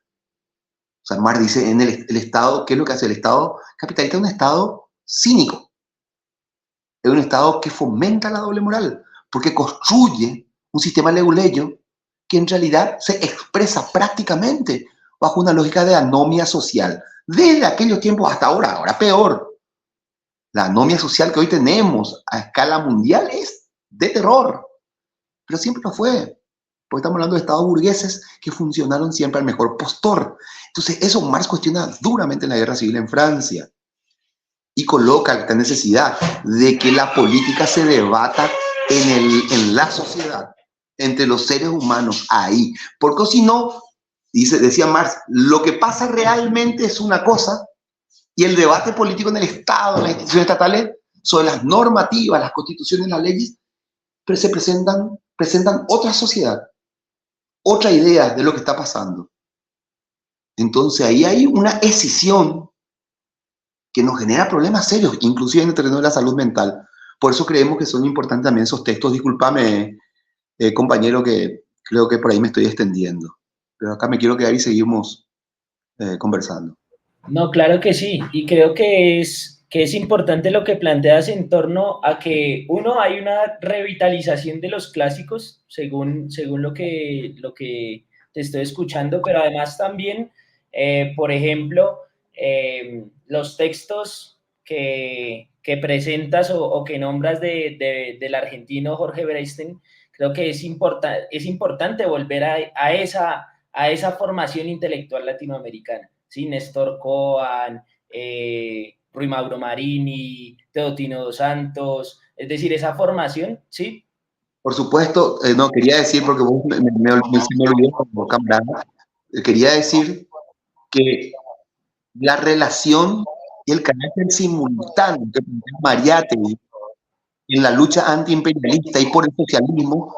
O sea, Marx dice, en el Estado, ¿qué es lo que hace el Estado capitalista? Es un Estado cínico. Es un Estado que fomenta la doble moral, porque construye un sistema leguleyo que en realidad se expresa prácticamente bajo una lógica de anomia social. Desde aquellos tiempos hasta ahora peor. La anomia social que hoy tenemos a escala mundial es de terror, pero siempre lo fue. Porque estamos hablando de estados burgueses que funcionaron siempre al mejor postor. Entonces, eso Marx cuestiona duramente en la guerra civil en Francia y coloca esta necesidad de que la política se debata en la sociedad, entre los seres humanos ahí. Porque si no, decía Marx, lo que pasa realmente es una cosa y el debate político en el Estado, en las instituciones estatales, sobre las normativas, las constituciones, las leyes, pero presentan otra sociedad, otra idea de lo que está pasando. Entonces ahí hay una escisión que nos genera problemas serios, inclusive en el terreno de la salud mental. Por eso creemos que son importantes también esos textos. Discúlpame, compañero, que creo que por ahí me estoy extendiendo. Pero acá me quiero quedar y seguimos conversando. No, claro que sí, y creo que es importante lo que planteas en torno a que, uno, hay una revitalización de los clásicos, según lo que te estoy escuchando, pero además también, por ejemplo, los textos que presentas o que nombras del argentino Jorge Breisten, creo que es importante volver a esa formación intelectual latinoamericana. ¿Sí? Néstor Coan, Rui Mauro Marini, Teotino dos Santos, es decir, esa formación, ¿sí? Por supuesto, no, quería decir, porque vos me olvidó como camarada, quería decir que la relación y el carácter simultáneo que plantea Mariátegui en la lucha antiimperialista y por el socialismo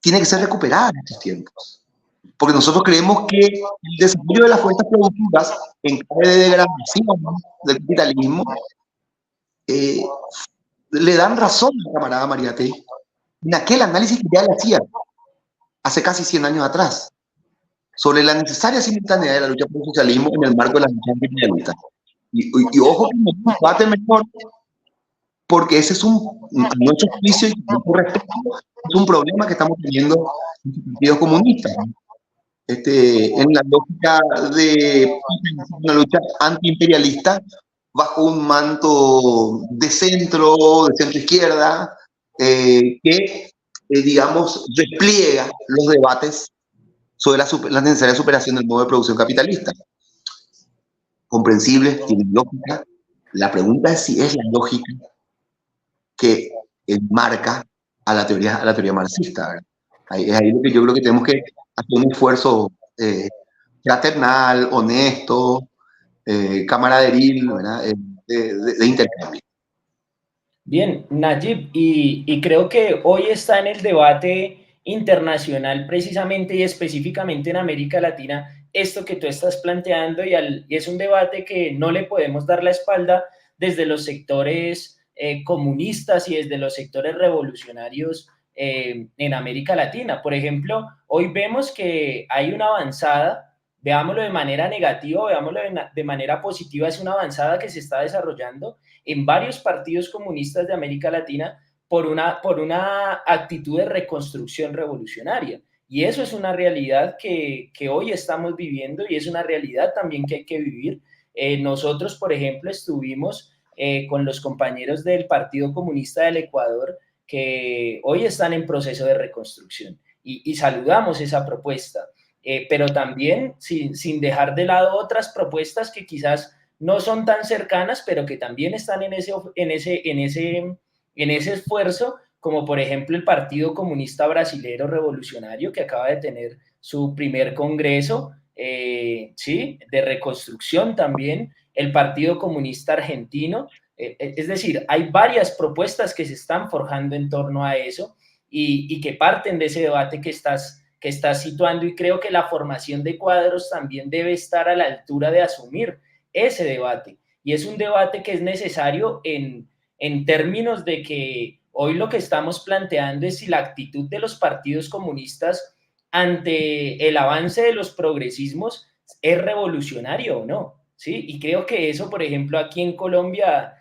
tiene que ser recuperada en estos tiempos. Porque nosotros creemos que el desarrollo de las fuerzas productivas en clave de degradación del capitalismo le dan razón al camarada Mariátegui en aquel análisis que ya le hacía hace casi 100 años atrás sobre la necesaria simultaneidad de la lucha por el socialismo en el marco de la lucha antiimperialista. Y ojo que no es un debate mejor, porque ese es a nuestro juicio y a nuestro respeto, es un problema que estamos teniendo en los partidos comunistas. En la lógica de una lucha antiimperialista bajo un manto de centro izquierda, que, digamos, despliega los debates sobre la necesaria superación del modo de producción capitalista. Comprensible, tiene lógica. La pregunta es si es la lógica que enmarca a la teoría marxista, ¿verdad? Es ahí lo que yo creo que tenemos que hacer un esfuerzo fraternal, honesto, camaraderil, ¿verdad? De intercambio. Bien, Nayib, y creo que hoy está en el debate internacional precisamente y específicamente en América Latina esto que tú estás planteando y es un debate que no le podemos dar la espalda desde los sectores comunistas y desde los sectores revolucionarios en América Latina. Por ejemplo, hoy vemos que hay una avanzada, veámoslo de manera negativa, veámoslo de manera positiva, es una avanzada que se está desarrollando en varios partidos comunistas de América Latina por una actitud de reconstrucción revolucionaria. Y eso es una realidad que hoy estamos viviendo y es una realidad también que hay que vivir. Nosotros, por ejemplo, estuvimos con los compañeros del Partido Comunista del Ecuador que hoy están en proceso de reconstrucción y saludamos esa propuesta, pero también sin dejar de lado otras propuestas que quizás no son tan cercanas, pero que también están en ese esfuerzo, como por ejemplo el Partido Comunista Brasilero Revolucionario, que acaba de tener su primer congreso, ¿sí? De reconstrucción también, el Partido Comunista Argentino, es decir, hay varias propuestas que se están forjando en torno a eso y que parten de ese debate que estás situando, y creo que la formación de cuadros también debe estar a la altura de asumir ese debate. Y es un debate que es necesario en términos de que hoy lo que estamos planteando es si la actitud de los partidos comunistas ante el avance de los progresismos es revolucionario o no, ¿sí? Y creo que eso, por ejemplo, aquí en Colombia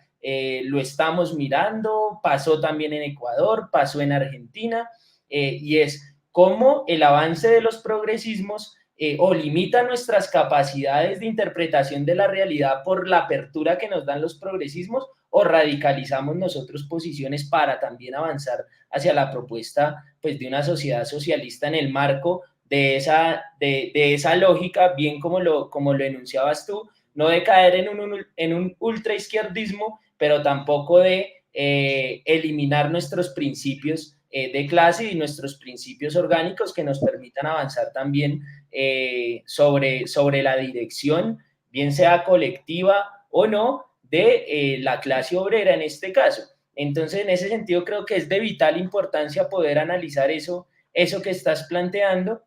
lo estamos mirando, pasó también en Ecuador, pasó en Argentina, y es cómo el avance de los progresismos o limita nuestras capacidades de interpretación de la realidad por la apertura que nos dan los progresismos, o radicalizamos nosotros posiciones para también avanzar hacia la propuesta, pues, de una sociedad socialista en el marco de esa lógica, bien como lo enunciabas tú, no de caer en un ultraizquierdismo, pero tampoco de eliminar nuestros principios de clase y nuestros principios orgánicos que nos permitan avanzar también sobre la dirección, bien sea colectiva o no, de la clase obrera en este caso. Entonces, en ese sentido, creo que es de vital importancia poder analizar eso que estás planteando.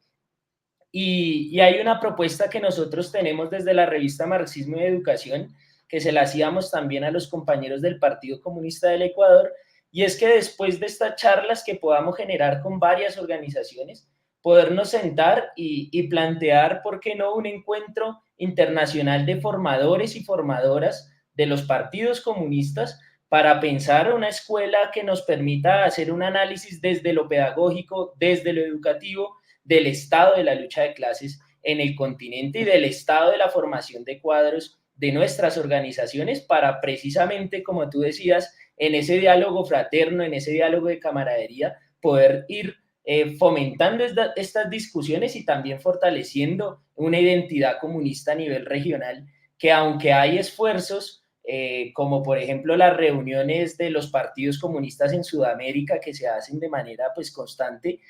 Y hay una propuesta que nosotros tenemos desde la revista Marxismo y Educación, que se la hacíamos también a los compañeros del Partido Comunista del Ecuador, y es que después de estas charlas que podamos generar con varias organizaciones, podernos sentar y plantear, ¿por qué no?, un encuentro internacional de formadores y formadoras de los partidos comunistas para pensar una escuela que nos permita hacer un análisis desde lo pedagógico, desde lo educativo, del estado de la lucha de clases en el continente y del estado de la formación de cuadros de nuestras organizaciones para precisamente, como tú decías, en ese diálogo fraterno, en ese diálogo de camaradería, poder ir fomentando estas discusiones y también fortaleciendo una identidad comunista a nivel regional, que aunque hay esfuerzos, como por ejemplo las reuniones de los partidos comunistas en Sudamérica que se hacen de manera pues constante,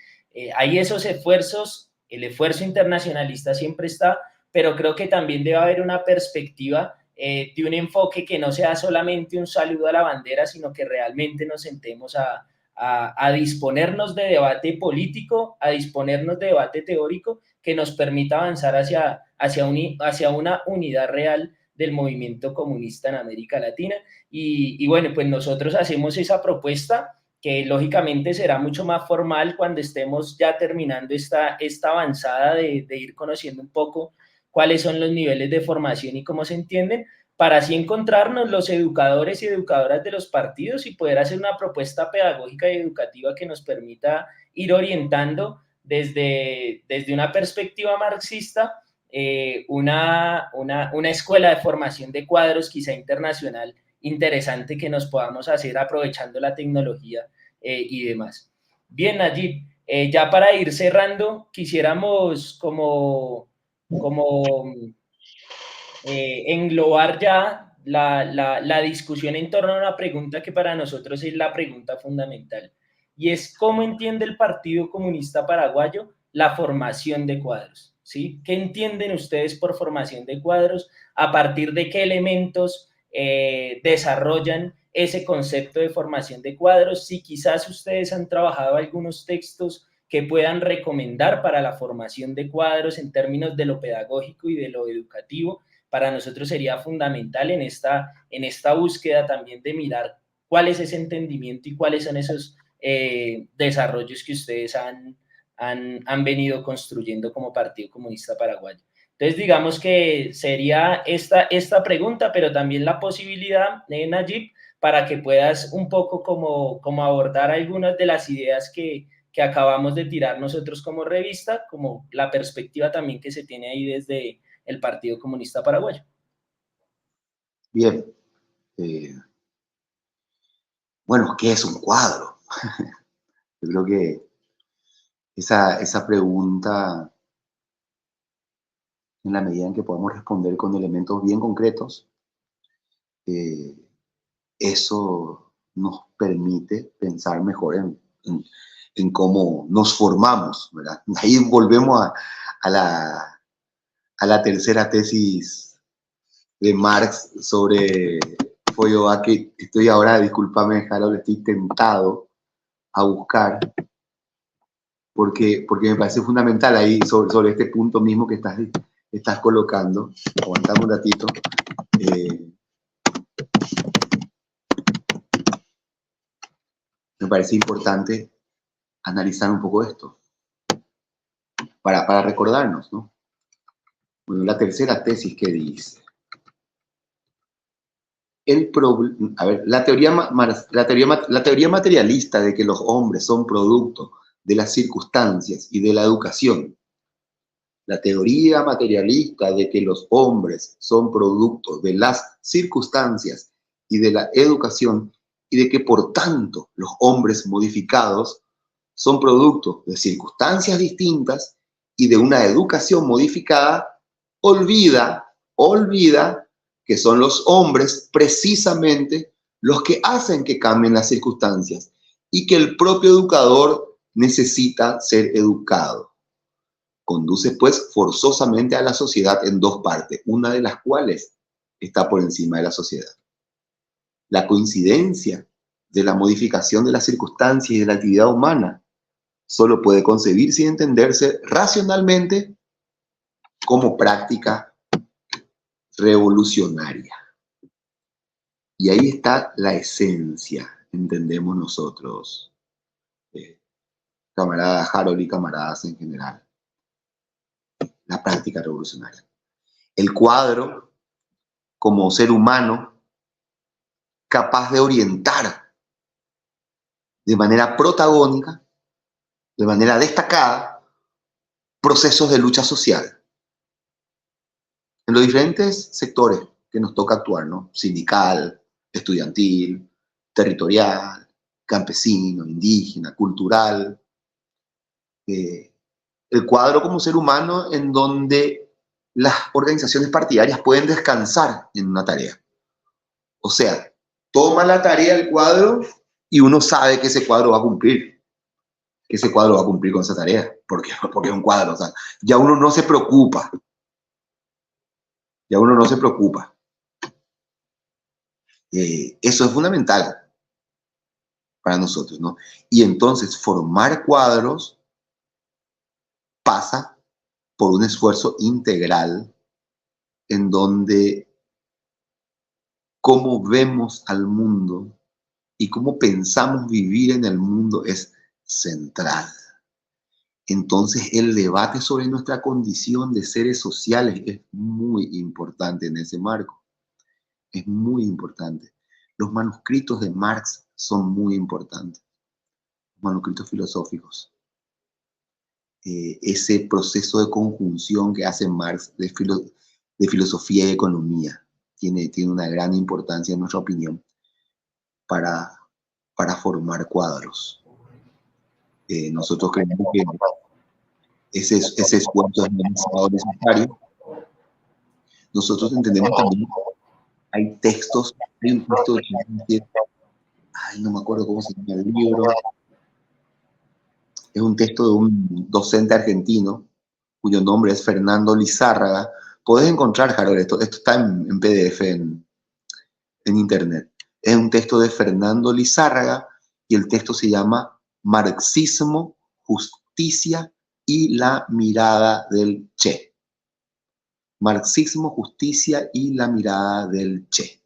hay esos esfuerzos, el esfuerzo internacionalista siempre está, pero creo que también debe haber una perspectiva de un enfoque que no sea solamente un saludo a la bandera, sino que realmente nos sentemos a disponernos de debate político, a disponernos de debate teórico que nos permita avanzar hacia una unidad real del movimiento comunista en América Latina. Y bueno, pues nosotros hacemos esa propuesta que lógicamente será mucho más formal cuando estemos ya terminando esta avanzada de ir conociendo un poco cuáles son los niveles de formación y cómo se entienden, para así encontrarnos los educadores y educadoras de los partidos y poder hacer una propuesta pedagógica y educativa que nos permita ir orientando desde una perspectiva marxista una escuela de formación de cuadros quizá internacional interesante que nos podamos hacer aprovechando la tecnología y demás. Bien, Nayib, ya para ir cerrando, quisiéramos como englobar ya la discusión en torno a una pregunta que para nosotros es la pregunta fundamental, y es ¿cómo entiende el Partido Comunista Paraguayo la formación de cuadros? ¿Sí? ¿Qué entienden ustedes por formación de cuadros? ¿A partir de qué elementos desarrollan ese concepto de formación de cuadros? Si quizás ustedes han trabajado algunos textos que puedan recomendar para la formación de cuadros en términos de lo pedagógico y de lo educativo, para nosotros sería fundamental en esta búsqueda también de mirar cuál es ese entendimiento y cuáles son esos desarrollos que ustedes han venido construyendo como Partido Comunista Paraguayo. Entonces, digamos que sería esta pregunta, pero también la posibilidad, Nayib, para que puedas un poco como abordar algunas de las ideas que acabamos de tirar nosotros como revista, como la perspectiva también que se tiene ahí desde el Partido Comunista Paraguayo. Bien. Bueno, ¿qué es un cuadro? Yo creo que esa pregunta, en la medida en que podamos responder con elementos bien concretos, eso nos permite pensar mejor en cómo nos formamos, ¿verdad? Ahí volvemos a la tercera tesis de Marx sobre Feuerbach, que estoy ahora, discúlpame, Harold, estoy tentado a buscar, porque me parece fundamental ahí sobre este punto mismo que estás colocando. Aguantame un ratito. Me parece importante analizar un poco esto para recordarnos, ¿no? Bueno, la tercera tesis que dice, la teoría materialista de que los hombres son producto de las circunstancias y de la educación. La teoría materialista de que los hombres son producto de las circunstancias y de la educación y de que por tanto los hombres modificados son producto de circunstancias distintas y de una educación modificada, olvida que son los hombres precisamente los que hacen que cambien las circunstancias y que el propio educador necesita ser educado. Conduce, pues, forzosamente a la sociedad en dos partes, una de las cuales está por encima de la sociedad. La coincidencia de la modificación de las circunstancias y de la actividad humana solo puede concebirse y entenderse racionalmente como práctica revolucionaria. Y ahí está la esencia, entendemos nosotros, camarada Harold y camaradas en general, la práctica revolucionaria. El cuadro, como ser humano, capaz de orientar de manera protagónica, de manera destacada, procesos de lucha social en los diferentes sectores que nos toca actuar, ¿no? Sindical, estudiantil, territorial, campesino, indígena, cultural. El cuadro como ser humano en donde las organizaciones partidarias pueden descansar en una tarea. O sea, toma la tarea el cuadro y uno sabe que ese cuadro va a cumplir, que ese cuadro va a cumplir con esa tarea, porque es un cuadro. O sea, ya uno no se preocupa. Ya uno no se preocupa. Eso es fundamental para nosotros, ¿no? Y entonces formar cuadros pasa por un esfuerzo integral en donde cómo vemos al mundo y cómo pensamos vivir en el mundo es central. Entonces el debate sobre nuestra condición de seres sociales es muy importante en ese marco. Es muy importante. Los manuscritos de Marx son muy importantes. Los manuscritos filosóficos. Ese proceso de conjunción que hace Marx de filosofía y economía tiene una gran importancia, en nuestra opinión, para formar cuadros. Nosotros creemos que ese esfuerzo es demasiado necesario. Nosotros entendemos también, hay textos, hay un texto de, no me acuerdo cómo se llama el libro, es un texto de un docente argentino, cuyo nombre es Fernando Lizárraga. Podés encontrar, Harold, esto está en PDF en internet. Es un texto de Fernando Lizárraga y el texto se llama Marxismo, Justicia y la mirada del Che. Marxismo, Justicia y la mirada del Che.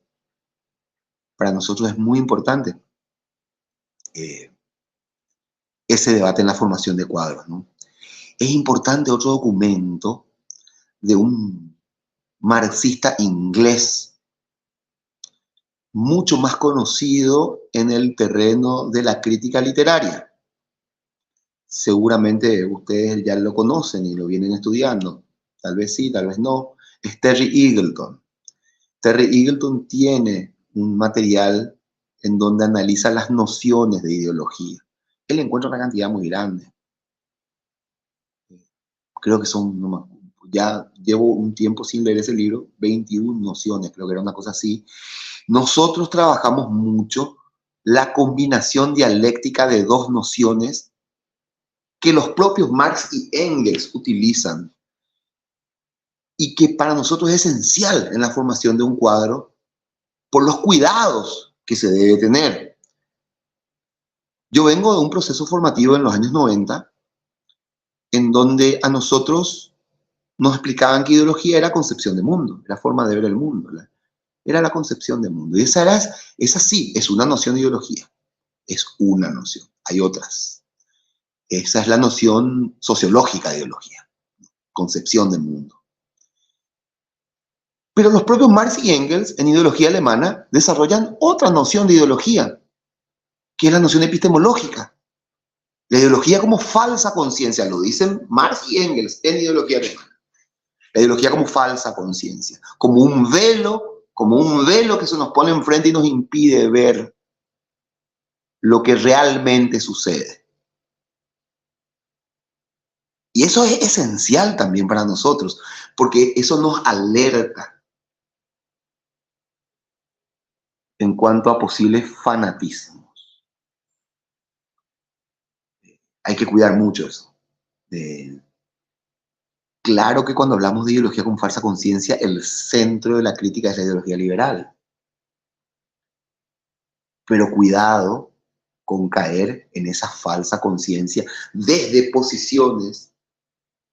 Para nosotros es muy importante ese debate en la formación de cuadros, ¿no? Es importante otro documento de un marxista inglés, mucho más conocido en el terreno de la crítica literaria. Seguramente ustedes ya lo conocen y lo vienen estudiando. Tal vez sí, tal vez no. Es Terry Eagleton. Terry Eagleton tiene un material en donde analiza las nociones de ideología. Él encuentra una cantidad muy grande. Creo que son, ya llevo un tiempo sin leer ese libro, 21 nociones, creo que era una cosa así. Nosotros trabajamos mucho la combinación dialéctica de dos nociones que los propios Marx y Engels utilizan y que para nosotros es esencial en la formación de un cuadro por los cuidados que se debe tener. Yo vengo de un proceso formativo en los años 90 en donde a nosotros nos explicaban que ideología era concepción de mundo, era forma de ver el mundo, era la concepción de mundo. Y esa sí, es una noción de ideología, es una noción, hay otras. Esa es la noción sociológica de ideología, concepción del mundo. Pero los propios Marx y Engels, en ideología alemana, desarrollan otra noción de ideología, que es la noción epistemológica. La ideología como falsa conciencia, lo dicen Marx y Engels en ideología alemana. La ideología como falsa conciencia, como un velo que se nos pone enfrente y nos impide ver lo que realmente sucede. Y eso es esencial también para nosotros, porque eso nos alerta en cuanto a posibles fanatismos. hay que cuidar mucho eso. Claro que cuando hablamos de ideología con falsa conciencia, el centro de la crítica es la ideología liberal. Pero cuidado con caer en esa falsa conciencia desde posiciones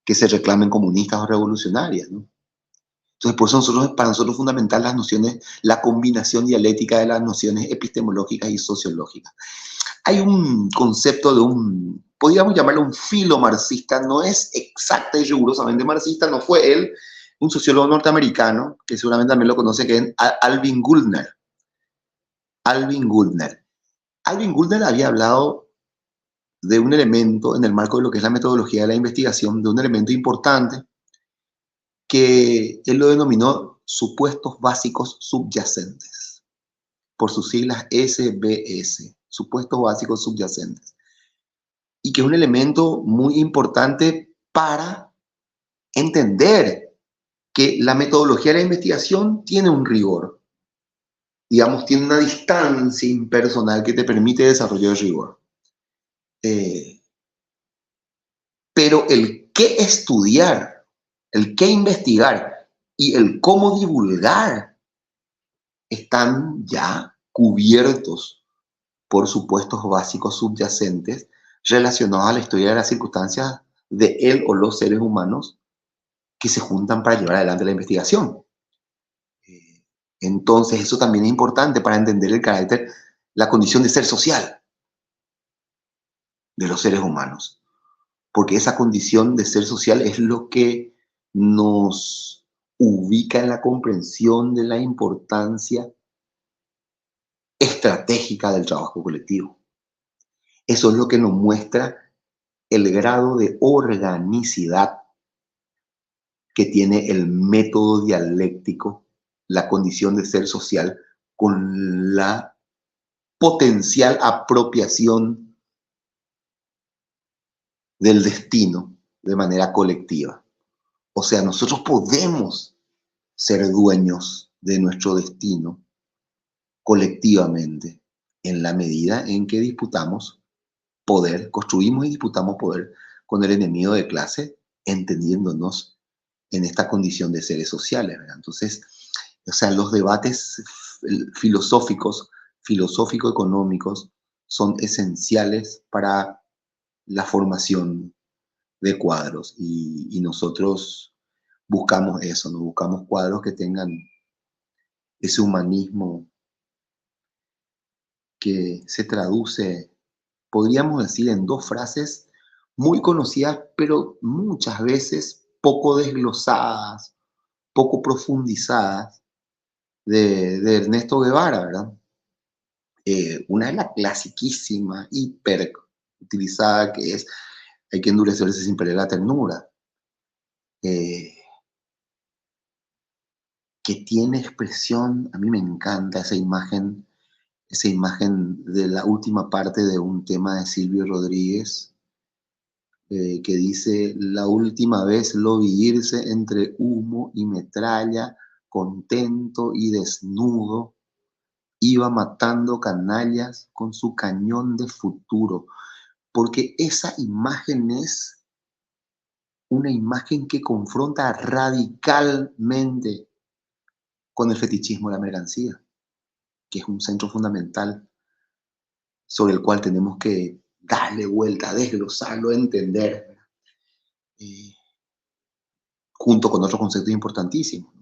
que se reclamen comunistas o revolucionarias, ¿no? Entonces, por eso para nosotros es fundamental las nociones, la combinación dialéctica de las nociones epistemológicas y sociológicas. Hay un concepto podríamos llamarlo un filo marxista, no es exacta y rigurosamente marxista, no fue él, un sociólogo norteamericano, que seguramente también lo conoce, que es Alvin Goldner. Alvin Goldner. Alvin Goldner había hablado de un elemento en el marco de lo que es la metodología de la investigación, de un elemento importante que él lo denominó supuestos básicos subyacentes, por sus siglas SBS, supuestos básicos subyacentes, y que es un elemento muy importante para entender que la metodología de la investigación tiene un rigor, digamos, tiene una distancia impersonal que te permite desarrollar el rigor. Pero el qué estudiar, el qué investigar y el cómo divulgar están ya cubiertos por supuestos básicos subyacentes relacionados a la historia de las circunstancias de él o los seres humanos que se juntan para llevar adelante la investigación. Entonces, eso también es importante para entender el carácter, la condición de ser social de los seres humanos. Porque esa condición de ser social es lo que nos ubica en la comprensión de la importancia estratégica del trabajo colectivo. Eso es lo que nos muestra el grado de organicidad que tiene el método dialéctico, la condición de ser social, con la potencial apropiación del destino de manera colectiva. O sea, nosotros podemos ser dueños de nuestro destino colectivamente en la medida en que disputamos poder, construimos y disputamos poder con el enemigo de clase, entendiéndonos en esta condición de seres sociales, ¿verdad? Entonces, o sea, los debates filosófico-económicos son esenciales para la formación de cuadros y nosotros buscamos eso, ¿no? Buscamos cuadros que tengan ese humanismo que se traduce, podríamos decir, en dos frases muy conocidas, pero muchas veces poco desglosadas, poco profundizadas, de Ernesto Guevara, ¿verdad? Una es la clasiquísima, hiper utilizada, que es hay que endurecerse sin perder la ternura, que tiene expresión, a mí me encanta esa imagen de la última parte de un tema de Silvio Rodríguez, que dice: la última vez lo vi irse entre humo y metralla, contento y desnudo, iba matando canallas con su cañón de futuro, porque esa imagen es una imagen que confronta radicalmente con el fetichismo de la mercancía, que es un centro fundamental sobre el cual tenemos que darle vuelta, desglosarlo, entender, junto con otros conceptos importantísimos.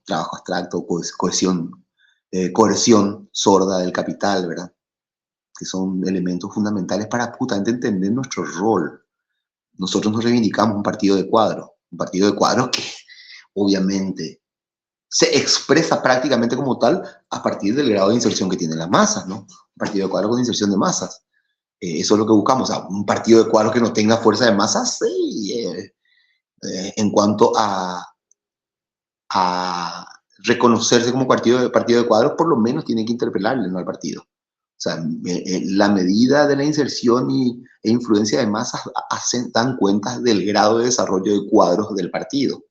Trabajo abstracto, coerción sorda del capital, ¿verdad? Que son elementos fundamentales para justamente entender nuestro rol. Nosotros nos reivindicamos un partido de cuadros que obviamente se expresa prácticamente como tal a partir del grado de inserción que tienen las masas, ¿no? Un partido de cuadros con inserción de masas. Eso es lo que buscamos, o sea, un partido de cuadros que no tenga fuerza de masas, sí, en cuanto a reconocerse como partido de cuadros, por lo menos tiene que interpelarle, ¿no?, al partido. O sea, la medida de la inserción e influencia de masas dan cuenta del grado de desarrollo de cuadros del partido.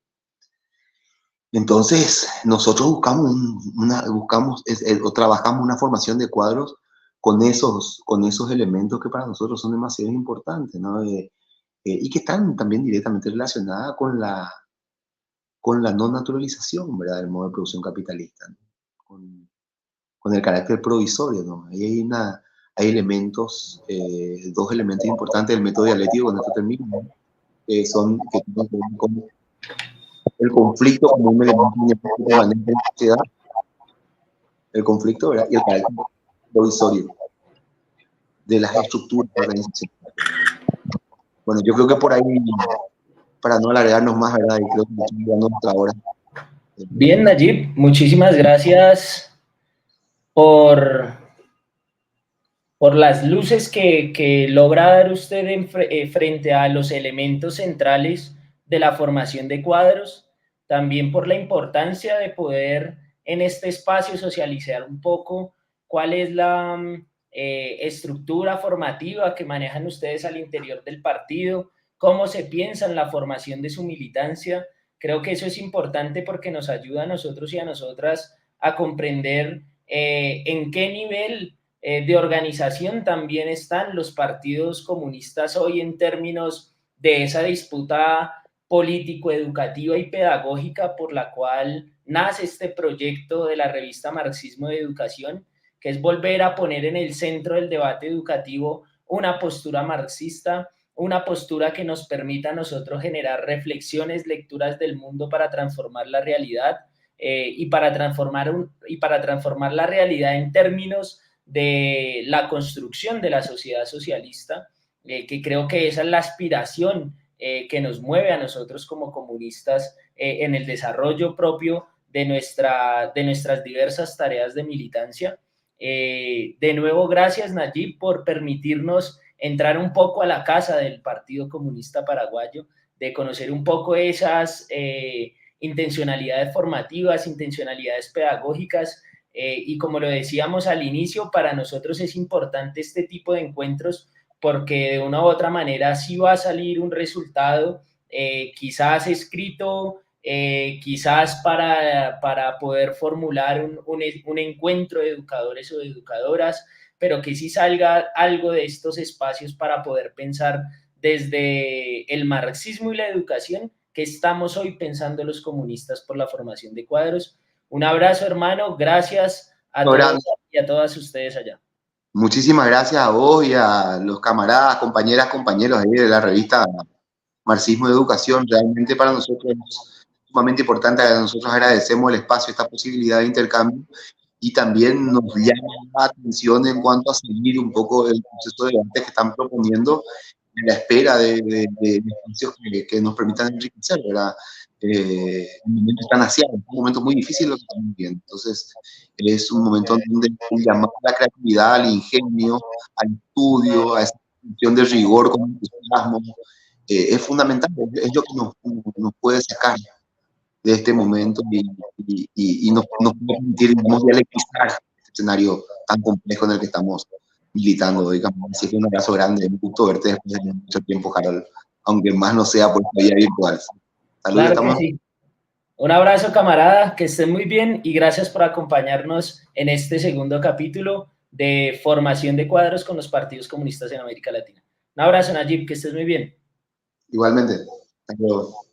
Entonces, nosotros trabajamos una formación de cuadros con esos elementos que para nosotros son demasiado importantes, ¿no? Y que están también directamente relacionadas con la no naturalización, ¿verdad? Del modo de producción capitalista, ¿no? Con el carácter provisorio, ¿no? Ahí hay elementos, dos elementos importantes del método dialéctico, con esto termino, ¿no? Que tienen que ver con el conflicto como un elemento permanente en la sociedad, el conflicto, ¿verdad? Y el carácter provisorio de las estructuras de organización. Bueno, yo creo que por ahí, para no alargarnos más, ¿verdad? Y creo que estamos llegando a nuestra hora. Bien, Nayib, muchísimas gracias por, por las luces que logra dar usted frente a los elementos centrales de la formación de cuadros, también por la importancia de poder en este espacio socializar un poco cuál es la estructura formativa que manejan ustedes al interior del partido, cómo se piensa en la formación de su militancia. Creo que eso es importante porque nos ayuda a nosotros y a nosotras a comprender en qué nivel de organización también están los partidos comunistas hoy en términos de esa disputa político-educativa y pedagógica por la cual nace este proyecto de la revista Marxismo de Educación, que es volver a poner en el centro del debate educativo una postura marxista, una postura que nos permita a nosotros generar reflexiones, lecturas del mundo para transformar la realidad y para transformar la realidad en términos de la construcción de la sociedad socialista, que creo que esa es la aspiración que nos mueve a nosotros como comunistas en el desarrollo propio de nuestras diversas tareas de militancia. De nuevo, gracias Nayib por permitirnos entrar un poco a la casa del Partido Comunista Paraguayo, de conocer un poco esas intencionalidades formativas, intencionalidades pedagógicas, y como lo decíamos al inicio, para nosotros es importante este tipo de encuentros porque de una u otra manera sí va a salir un resultado, quizás escrito, quizás para poder formular un encuentro de educadores o de educadoras, pero que sí salga algo de estos espacios para poder pensar desde el marxismo y la educación que estamos hoy pensando los comunistas por la formación de cuadros. Un abrazo, hermano. Gracias a todos y a todas ustedes allá. Muchísimas gracias a vos y a los camaradas, compañeras, compañeros ahí de la revista Marxismo de Educación. Realmente para nosotros es sumamente importante. Nosotros agradecemos el espacio, esta posibilidad de intercambio, y también nos llama la atención en cuanto a seguir un poco el proceso de debate que están proponiendo en la espera de espacios que nos permitan enriquecer, ¿verdad? Un momento tan asiago, un momento muy difícil lo que estamos viviendo. Entonces, es un momento donde llamar a la creatividad, al ingenio, al estudio, a esa función de rigor con entusiasmo, es fundamental, es lo que nos puede sacar de este momento y nos puede permitir, digamos, dialectizar este escenario tan complejo en el que estamos militando, digamos. Así que un abrazo grande, un gusto verte después de mucho tiempo, Harold, aunque más no sea por vía virtual. Saludos, claro que sí. Un abrazo, camarada, que estén muy bien y gracias por acompañarnos en este segundo capítulo de formación de cuadros con los partidos comunistas en América Latina. Un abrazo, Nayib, que estés muy bien. Igualmente. Hasta luego.